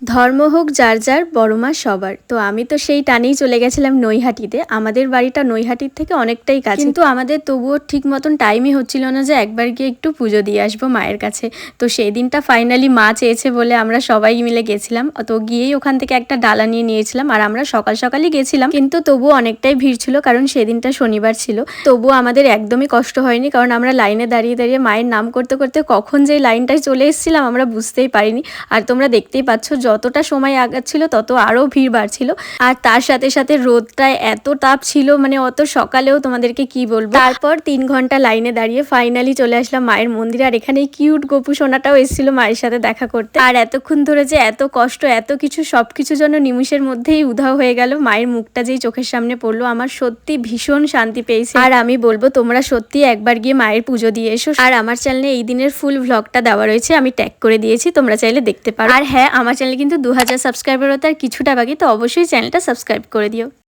ধর্ম হোক যার যার, বড় মা সবার। তো আমি তো সেই টানেই চলে গেছিলাম নৈহাটিতে। আমাদের বাড়িটা নৈহাটির থেকে অনেকটাই কাছে, কিন্তু আমাদের তবুও ঠিক মতন টাইমই হচ্ছিল না যে একবার গিয়ে একটু পুজো দিয়ে আসবো মায়ের কাছে। তো সেই দিনটা ফাইনালি মা চেয়েছে বলে আমরা সবাই মিলে গেছিলাম। তো গিয়েই ওখান থেকে একটা ডালা নিয়ে নিয়েছিলাম, আর আমরা সকাল সকালই গেছিলাম, কিন্তু তবুও অনেকটাই ভিড় ছিল কারণ সেদিনটা শনিবার ছিল। তবুও আমাদের একদমই কষ্ট হয়নি, কারণ আমরা লাইনে দাঁড়িয়ে দাঁড়িয়ে মায়ের নাম করতে করতে কখন যে লাইনটায় চলে এসেছিলাম আমরা বুঝতেই পারিনি। আর তোমরা দেখতেই পাচ্ছ যতটা সময় আগাচ্ছিল তত আরও ভিড় বাড়ছিল। আর তার সাথে সাথে রোদটায় এত তাপ ছিল, মানে অত সকালেও তোমাদেরকে কি বলবো। তারপর 3 ঘন্টা লাইনে দাঁড়িয়ে ফাইনালি চলে আসলাম মায়ের মন্দিরে। আর এখানে কিউট গোপু সোনাটাও এসেছিল মায়ের সাথে দেখা করতে। আর এতক্ষণ ধরে যে এত কষ্ট, এত কিছু, সবকিছু যেন নিমিষের মধ্যেই উধাও হয়ে গেল। মায়ের মুখটা যেই চোখের সামনে পড়লো আমার সত্যি ভীষণ শান্তি পেয়েছে। আর আমি বলবো তোমরা সত্যি একবার গিয়ে মায়ের পুজো দিয়ে এসো। আর আমার চ্যানেলে এই দিনের ফুল ভ্লগটা দেওয়া রয়েছে, আমি ট্যাগ করে দিয়েছি, তোমরা চাইলে দেখতে পারো। আর হ্যাঁ, আমার চ্যানেলে কিন্তু 2000 সাবস্ক্রাইবার হতে আর কিছুটা বাকি, তো অবশ্যই চ্যানেলটা সাবস্ক্রাইব করে দিও।